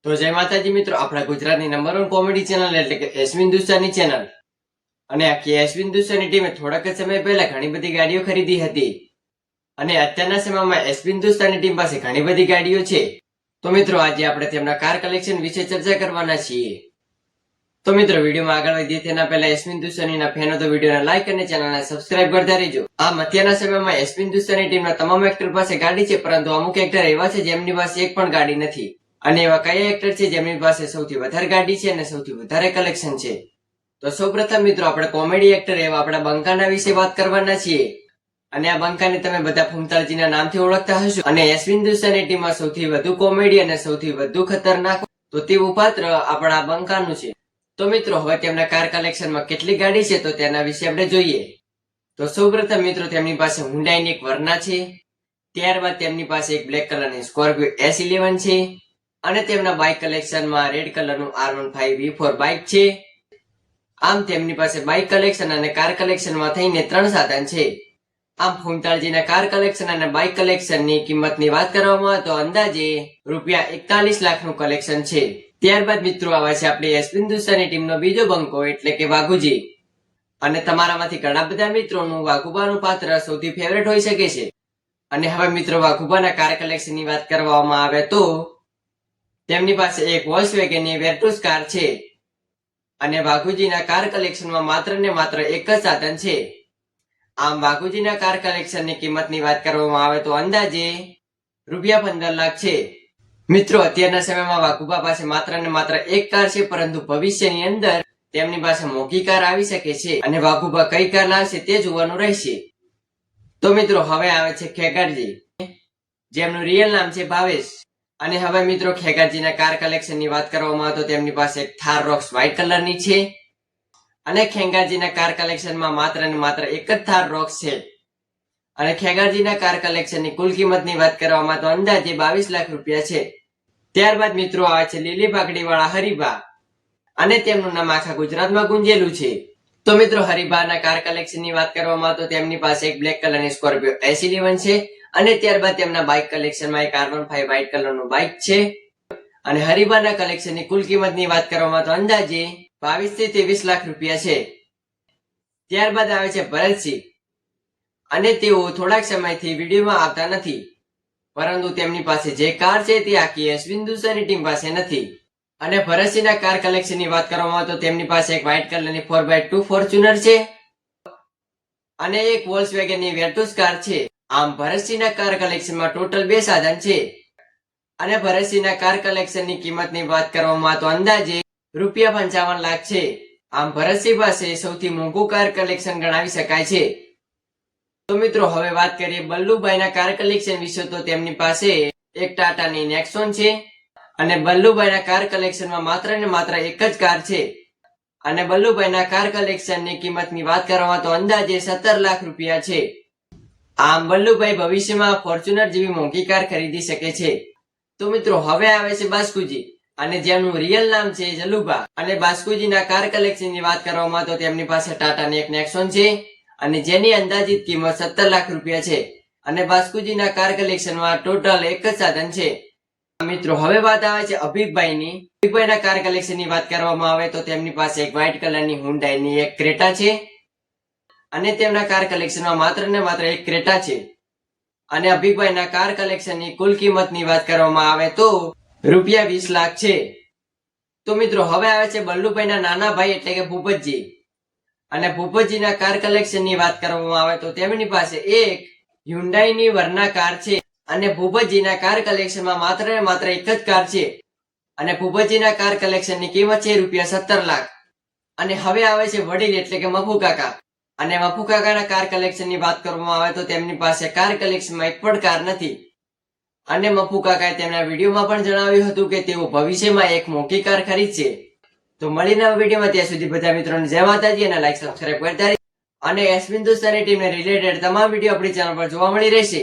તો જય માતાજી મિત્રો, આપણા ગુજરાતની નંબર 1 કોમેડી ચેનલ એટલે કે એસવી હિન્દુસ્તાની ચેનલ અને આખી એસવી હિન્દુસ્તાની ટીમે થોડાક જ સમય પહેલા ઘણી બધી ગાડીઓ ખરીદી હતી અને અત્યારના સમયમાં એસવી હિન્દુસ્તાની ટીમ પાસે ઘણી બધી ગાડીઓ છે. તો મિત્રો આજે આપણે તેમના કાર કલેક્શન વિશે ચર્ચા કરવાના છીએ. તો મિત્રો વિડીયોમાં આગળ વધીએ તેના પહેલા એસવી હિન્દુસ્તાનીના ફેનો તો વિડીયોને લાઈક અને ચેનલને સબસ્ક્રાઇબ કરતા રહેજો. આમ અત્યારના સમયમાં એસવી હિન્દુસ્તાની ટીમના તમામ એક્ટર પાસે ગાડી છે, પરંતુ અમુક એક્ટર એવા છે જેમની પાસે એક પણ ગાડી નથી. અને એવા કયા એક્ટર છે જેમની પાસે સૌથી વધારે ગાડી છે અને સૌથી વધારે કલેક્શન છે? તો સૌપ્રથમ મિત્રો આપણે કોમેડી એક્ટર એવા આપણા બંકાના વિશે વાત કરવાના છીએ. અને આ બંકાને તમે બધા ફૂમતાળજીના નામથી ઓળખતા હશો. અને એસવી હિન્દુસ્તાની ટીમમાં સૌથી વધુ કોમેડી અને સૌથી વધુ ખતરનાક તો તેવું પાત્ર આપણા બંકાનું છે. તો મિત્રો હવે તેમના કાર કલેક્શનમાં કેટલી ગાડી છે તો તેના વિશે આપણે જોઈએ. તો સૌપ્રથમ મિત્રો તેમની પાસે હુન્ડાઈની એક વર્ના છે, ત્યારબાદ તેમની પાસે એક બ્લેક કલરની સ્કોર્પિયો S11 છે, અને તેમના બાઇક કલેક્શનમાં રેડ કલરનું R15V4 બાઇક છે. આમ તેમની પાસે બાઇક કલેક્શન અને કાર કલેક્શનમાં થઈને 3 સાધન છે. આમ ફૂમતાળજીના કાર કલેક્શન અને બાઇક કલેક્શનની કિંમતની વાત કરવામાં આવે તો અંદાજે ₹41 લાખનું કલેક્શન છે. ત્યારબાદ મિત્રો આવે છે આપણી એસવી હિન્દુસ્તાની ટીમનો બીજો બંકો એટલે કે વાઘુજી. અને તમારામાંથી ઘણા બધા મિત્રોનું વાઘુબાનું પાત્ર સૌથી ફેવરેટ હોઈ શકે છે. અને હવે મિત્રો વાઘુબાના કાર કલેક્શનની વાત કરવામાં આવે તો તેમની પાસે એક વોલ્ક્સવેગનની વેર્ટુસ કાર છે. અને વાઘુજીના કાર કલેક્શનમાં માત્ર ને માત્ર એક જ સાધન છે. આમ વાઘુજીના કાર કલેક્શનની કિંમતની વાત કરવામાં આવે તો અંદાજે ₹15 લાખ છે. મિત્રો અત્યારના સમયમાં વાઘુબા પાસે માત્ર ને માત્ર એક કાર છે, પરંતુ ભવિષ્યની અંદર તેમની પાસે મોંઘી કાર આવી શકે છે અને વાઘુબા કઈ કાર લાવશે તે જોવાનું રહેશે. તો મિત્રો હવે આવે છે ખેગારજી, જેમનું રિયલ નામ છે ભાવેશ. અને હવે મિત્રો ખેગારજીના કાર કલેક્શનની વાત કરવામાં આવે તો તેમની પાસે એક થાર રોક્સ વ્હાઇટ કલરની છે. અને ખેગારજીના કાર કલેક્શનમાં માત્ર ને માત્ર એક જ થાર રોક્સ છે. અને ખેગારજીના કાર કલેક્શનની કુલ કિંમતની વાત કરવામાં તો અંદાજે ₹22 લાખ છે. ત્યારબાદ મિત્રો આવે છે લીલી પાઘડીવાળા હરિભા, અને તેમનું નામ આખા ગુજરાતમાં ગુંજેલું છે. તો મિત્રો હરિભાના કાર કલેક્શનની વાત કરવામાં તો તેમની પાસે એક બ્લેક કલરની સ્કોર્પિયો S11 છે. અને ત્યારબાદ તેમના બાઇક કલેક્શનમાં એક R15 વ્હાઇટ કલરનું બાઇક છે. અને હરિભાના કલેક્શનની કુલ કિંમતની વાત કરવામાં તો અંદાજે 22 થી 23 લાખ છે. ત્યારબાદ આવે છે ભરતસિંહ, અને તેઓ થોડાક સમયથી વિડીયોમાં આવતા નથી, પરંતુ તેમની પાસે જે કાર છે તે આખી એસવી હિન્દુસ્તાની ટીમ પાસે નથી. અને ભરતસિંહના કાર કલેક્શનની વાત કરવામાં તો તેમની પાસે એક વ્હાઇટ કલરની 4x2 ફોર્ચ્યુનર છે અને એક વોલ્ક્સવેગનની વેર્ટુસ કાર છે. આમ ભરતસિંહના કાર કલેક્શનમાં ટોટલ 2 સાધન છે. અને ભરતસિંહના કાર કલેક્શનની કિંમતની વાત કરવામાં તો અંદાજે ₹55 લાખ છે. આમ ભરતસિંહ પાસે સૌથી મોંઘું કાર કલેક્શન ગણાવી શકાય છે. તો મિત્રો હવે વાત કરીએ બલ્લુભાઈના કાર કલેક્શન વિશે. તો તેમની પાસે એક ટાટાની નેક્સોન છે. અને બલ્લુભાઈના કાર કલેક્શનમાં માત્ર ને માત્ર એક જ કાર છે. અને બલ્લુભાઈના કાર કલેક્શનની કિંમતની વાત કરવામાં તો અંદાજે ₹17 લાખ છે. આમ બલ્લુભાઈ ભવિષ્યમાં ફોર્ચ્યુનર જેવી મોંઘી કાર ખરીદી શકે છે. તો મિત્રો હવે આવે છે બાસ્કુજી, અને જેમનું રિયલ નામ છે જલુભા. અને બાસ્કુજીના કાર કલેક્શનની વાત કરવામાં તો તેમની પાસે ટાટાની એક નેક્સોન છે, અને જેની અંદાજિત કિંમત ₹17 લાખ છે. અને બાસ્કુજીના કાર કલેક્શનમાં ટોટલ એક જ સાધન છે. મિત્રો હવે વાત આવે છે અભિકભાઈની. અભિકભાઈના કાર કલેક્શનની વાત કરવામાં આવે તો તેમની પાસે એક વ્હાઇટ કલરની હુન્ડાઈની એક ક્રેટા છે. અને તેમના કાર કલેક્શનમાં માત્ર ને માત્ર એક ક્રેટા છે. અને અભિકભાઈના કાર કલેક્શનની કુલ કિંમતની વાત કરવામાં આવે તો ₹20 લાખ છે. તો મિત્રો હવે આવે છે બલ્લુભાઈના નાના ભાઈ એટલે કે ભૂપતજી. અને ભૂપતજીના કાર કલેક્શનની વાત કરવામાં આવે તો તેમની પાસે એક હ્યુન્ડાઈની વર્ના કાર છે. અને ભૂપતજીના કાર કલેક્શનમાં માત્ર ને માત્ર એક જ કાર છે. અને ભૂપતજીના કાર કલેક્શનની કિંમત છે ₹17 લાખ. અને હવે આવે છે વડીલ એટલે કે મફુ કાકા. અને મફુ કાકાના કાર કલેક્શનની વાત કરવામાં આવે તો તેમની પાસે કાર કલેક્શનમાં એક પણ કાર નથી. અને મફુ કાકાએ તેમના વિડીયોમાં પણ જણાવ્યું હતું કે તેઓ ભવિષ્યમાં એક મોંઘી કાર ખરીદશે. તો મળીને વિડીયોમાં, ત્યાં સુધી બધા મિત્રોને જય માતાજી અને લાઈક સબસ્ક્રાઇબ કરતા રહેજો. અને એસવી હિન્દુસ્તાની ટીમને રિલેટેડ તમામ વિડીયો આપણી ચેનલ પર જોવા મળી રહેશે.